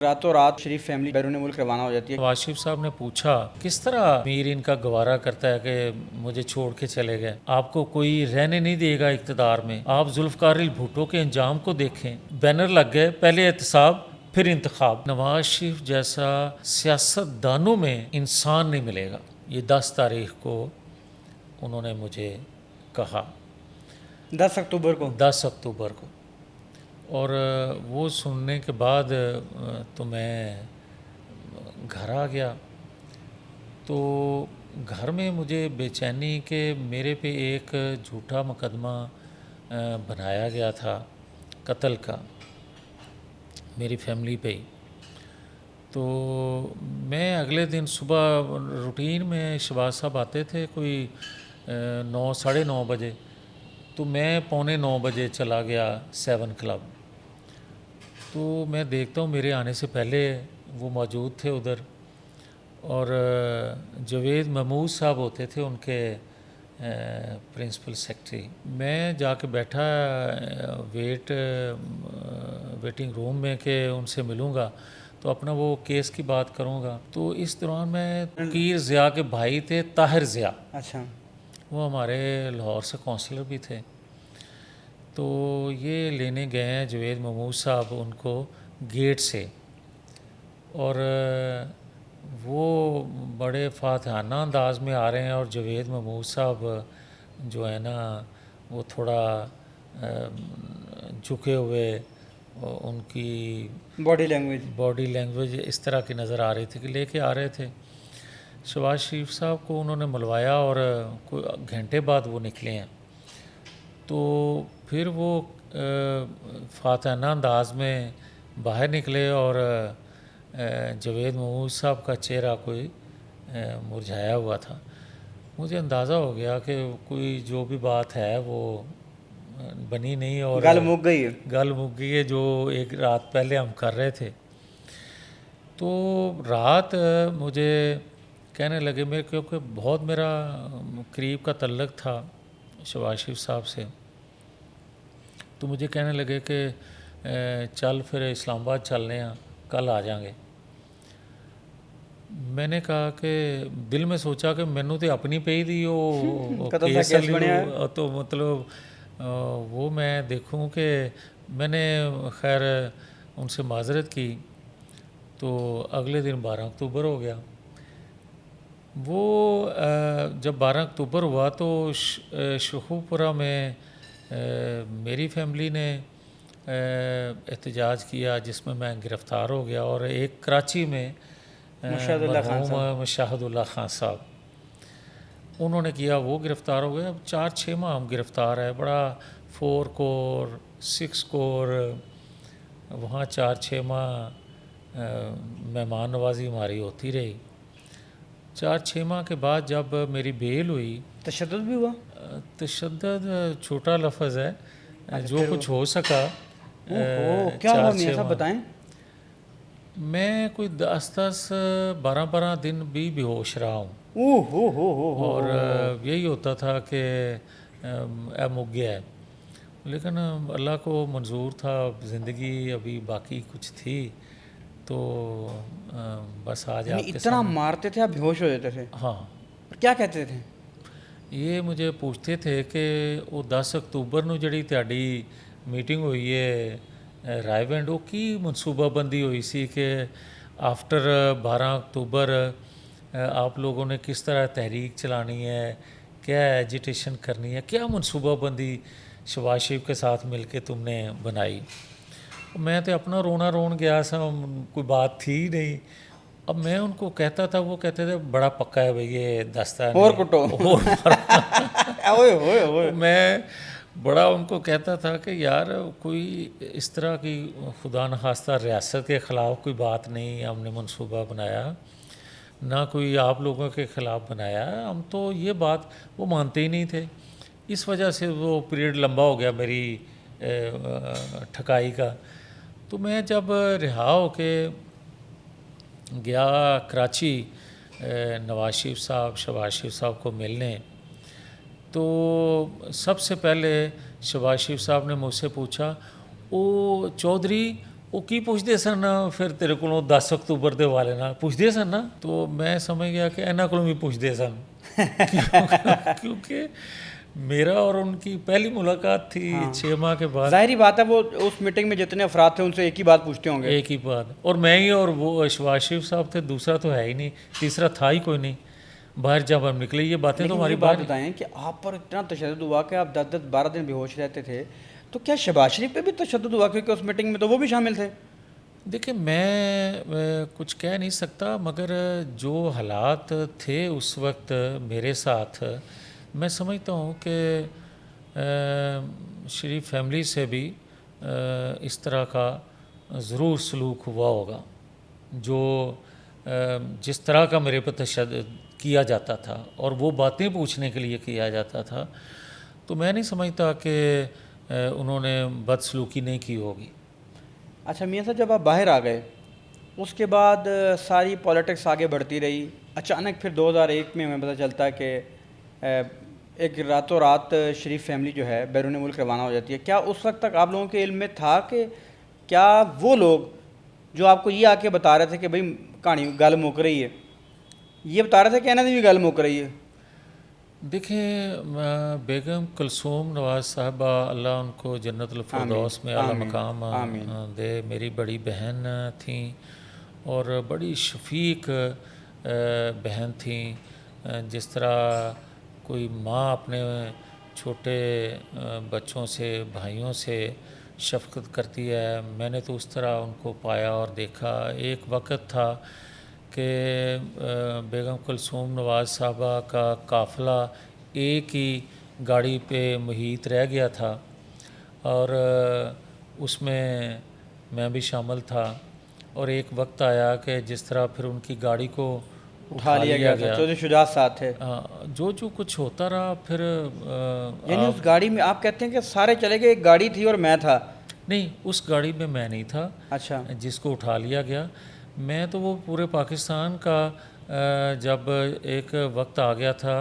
रातों रात शरीफ फैमिली बैरून मुल्क रवाना हो जाती है। नवाज शरीफ साहब ने पूछा किस तरह मीर इनका गवारा करता है कि मुझे छोड़ के चले गए, आपको कोई रहने नहीं देगा इक़्तिदार में, आप जुल्फ़कार भुट्टो के अंजाम को देखें। बैनर लग गए, पहले एहतसाब फिर इंतखाब। नवाज शरीफ जैसा सियासतदानों में इंसान नहीं मिलेगा, ये 10 तारीख को उन्होंने मुझे कहा, 10 अक्टूबर को। 10 अक्टूबर को। और वो सुनने के बाद तो मैं घर आ गया। तो घर में मुझे बेचैनी कि मेरे पे एक झूठा मुकदमा बनाया गया था कत्ल का, मेरी फैमिली पे ही। तो मैं अगले दिन सुबह रूटीन में शहबाज साहब आते थे कोई 9 साढ़े 9 बजे, तो मैं 9:45 बजे चला गया 7 क्लब। तो मैं देखता हूँ मेरे आने से पहले वो मौजूद थे उधर, और जवेद महमूद साहब होते थे उनके प्रिंसिपल सेक्रेटरी। मैं जाके बैठा वेटिंग रूम में कि उनसे मिलूँगा तो अपना वो केस की बात करूँगा। तो इस दौरान मैं कीर ज़िया के भाई थे, ताहिर ज़िया, अच्छा। वो हमारे लाहौर से काउंसलर भी थे। तो ये लेने गए हैं जवेद महमूद साहब उनको गेट से, और वो बड़े फातहाना अंदाज में आ रहे हैं, और जवेद महमूद साहब जो है ना वो थोड़ा झुके हुए, उनकी बॉडी लैंग्वेज इस तरह की नज़र आ रही थी कि लेके आ रहे थे। शहबाज शरीफ साहब को उन्होंने मिलवाया और कोई घंटे बाद वो निकले हैं। तो फिर वो फातहाना अंदाज में बाहर निकले, और जवेद महमूद साहब का चेहरा कोई मुरझाया हुआ था। मुझे अंदाज़ा हो गया कि कोई जो भी बात है वो बनी नहीं, और गल मुक गई है जो एक रात पहले हम कर रहे थे। तो रात मुझे कहने लगे, मेरे क्योंकि बहुत मेरा करीब का तल्लक था शहबाज शरीफ साहब से, तो मुझे कहने लगे कि चल फिर इस्लामाबाद चलने हैं, कल आ जाएंगे। मैंने कहा कि दिल में सोचा कि मैनू तो अपनी पे ही दी वो केस तो मतलब वो मैं देखूं कि मैंने खैर उनसे माजरत की। तो अगले दिन 12 अक्टूबर हो गया। वो जब 12 अक्टूबर हुआ तो शखूपुरा में मेरी फैमिली ने एहतजाज किया, जिसमें मैं गिरफ़्तार हो गया, और एक कराची में मुशाहिदुल्लाह खान साहब उन्होंने किया, वो गिरफ़्तार हो गए। अब 4-6 माह हम गिरफ़्तार है। बड़ा 4 कोर 6 कोर वहाँ 4-6 माह मेहमान नवाजी हमारी होती रही। 4-6 माह के बाद जब मेरी बेल हुई, तशद्दुद भी हुआ? तशद्दुद छोटा लफ्ज़ है, जो कुछ हो सका। क्या हुआ मियां साहब बताएं? मैं कोई 10-10 12-12 दिन भी बेहोश रहा हूँ, और यही होता था कि मुक गया है। लेकिन अल्लाह को मंजूर था, ज़िंदगी अभी बाकी कुछ थी, तो बस आज आपके इतना मारते थे, आप बेहोश हो जाते थे? हाँ। क्या कहते थे? ये मुझे पूछते थे कि वो 10 अक्टूबर ਨੂੰ ਜਿਹੜੀ ਤੁਹਾਡੀ मीटिंग हुई है रायविंड, वो की मनसूबाबंदी हुई सी कि आफ्टर 12 अक्टूबर आप लोगों ने किस तरह तहरीक चलानी है, क्या एजिटेशन करनी है, क्या मनसूबाबंदी शहबाज शरीफ के साथ मिलके तुमने बनाई। मैं तो अपना रोना रोन गया सा, कोई बात थी नहीं। अब मैं उनको कहता था, वो कहते थे बड़ा पक्का है भाई ये दस्ता है, और कुटो ओए मैं बड़ा उनको कहता था कि यार कोई इस तरह की खुदा न खास्ता रियासत के ख़िलाफ़ कोई बात नहीं हमने मंसूबा बनाया, ना कोई आप लोगों के ख़िलाफ़ बनाया, हम तो ये बात वो मानते ही नहीं थे। इस वजह से वो पीरियड लंबा हो गया मेरी ठकाई का। तो मैं जब रिहा होके गया कराची नवाज शरीफ साहब, शहबाज शरीफ साहब को मिलने, तो सबसे पहले शहबाज शरीफ साहब ने मुझसे पूछा, ओ चौधरी ਉਹ ਕੀ ਪੁੱਛਦੇ ਸਨ ਫਿਰ ਤੇਰੇ ਕੋਲੋਂ 10 ਅਕਤੂਬਰ ਦੇ ਹਵਾਲੇ ਨਾਲ ਪੁੱਛਦੇ ਸਨ ਨਾ, तो मैं समझ गया कि ਇਹਨਾਂ ਕੋਲੋਂ ਵੀ ਪੁੱਛਦੇ ਸਨ क्योंकि मेरा और उनकी पहली मुलाकात थी 6 माह के बाद। जाहिर बात है, वो उस मीटिंग में जितने अफराद थे उनसे एक ही बात पूछते होंगे। एक ही बात, और मैं ही और वो शहबाज शरीफ साहब थे, दूसरा तो है ही नहीं, तीसरा था ही कोई नहीं। बाहर जब हम निकले ये बातें तो हमारी बात बताएं कि आप पर इतना तशद्दुद हुआ कि आप 10-10 12 दिन बेहोश रहते थे, तो क्या शहबाज शरीफ पे भी तशद्दुद हुआ? क्योंकि उस मीटिंग में तो वो भी शामिल थे। देखिए मैं कुछ कह नहीं सकता, मगर जो हालात थे उस वक्त मेरे साथ, मैं समझता हूँ कि शरीफ फैमिली से भी इस तरह का ज़रूर सलूक हुआ होगा, जो जिस तरह का मेरे पर तशद्दुद किया जाता था और वो बातें पूछने के लिए किया जाता था, तो मैं नहीं समझता कि उन्होंने बदसलूकी नहीं की होगी। अच्छा मियाँ साहब, जब आप बाहर आ गए उसके बाद सारी पॉलिटिक्स आगे बढ़ती रही। अचानक फिर 2001 में हमें पता चलता है कि एक रातों रात शरीफ फैमिली जो है बैरून मुल्क रवाना हो जाती है। क्या उस वक्त तक आप लोगों के इल्म में था कि क्या वो लोग जो आपको ये आके बता रहे थे कि भाई कहानी गल मुक रही है, ये बता रहे थे कि इन्हों की भी गल मुक रही है? देखिए, बेगम कुलसूम नवाज़ साहबा, अल्लाह उनको जन्नतुल फिरदौस में आला मकाम दे, मेरी बड़ी बहन थी और बड़ी शफीक बहन थी। जिस तरह कोई माँ अपने छोटे बच्चों से, भाइयों से शफकत करती है, मैंने तो उस तरह उनको पाया और देखा। एक वक्त था कि बेगम कुलसूम नवाज़ साहबा का काफ़िला एक ही गाड़ी पे मुहित रह गया था और उसमें मैं भी शामिल था, और एक वक्त आया कि जिस तरह फिर उनकी गाड़ी को उठा लिया गया। जो शुजात साथ थे, जो कुछ होता रहा फिर यानी उस गाड़ी में आप कहते हैं कि सारे चले गए, एक गाड़ी थी और मैं था? नहीं, उस गाड़ी में मैं नहीं था। अच्छा, जिसको उठा लिया गया, मैं तो वो पूरे पाकिस्तान का जब एक वक्त आ गया था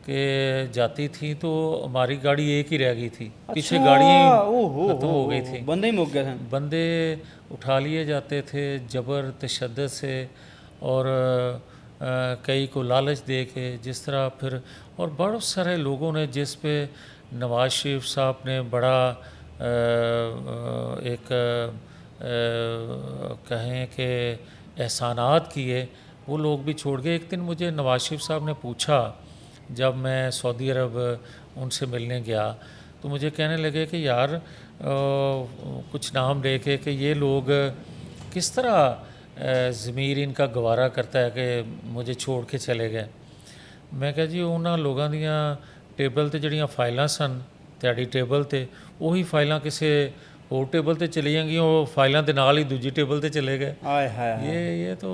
कि जाती थी तो हमारी गाड़ी एक ही रह गई थी, पीछे गाड़ियाँ खत्म हो गई थी, बंदे ही मुक गए थे। बंदे उठा लिए जाते थे जबर तशद्दुद से, और कई को लालच दे के जिस तरह फिर, और बहुत सारे लोगों ने जिस पे नवाज़ शरीफ साहब ने बड़ा एक कहें कि एहसानात किए, वो लोग भी छोड़ गए। एक दिन मुझे नवाज़ शरीफ साहब ने पूछा, जब मैं सऊदी अरब उनसे मिलने गया, तो मुझे कहने लगे कि यार कुछ नाम लेके कि ये लोग किस तरह ज़मीर इनका गवारा करता है कि मुझे छोड़ के चले गए। मैं कहा जी उन्होंने लोगों दियाँ टेबल ते जड़ियाँ फाइलां सन ਤੁਹਾਡੀ ਟੇਬਲ ਤੇ, ਉਹੀ ਫਾਈਲਾਂ ਕਿਸੇ ਹੋਰ टेबल ਤੇ चली जाएंगी, वो फाइलों के नाल ही दूजी टेबल ਤੇ चले गए। हाय हाय, ये तो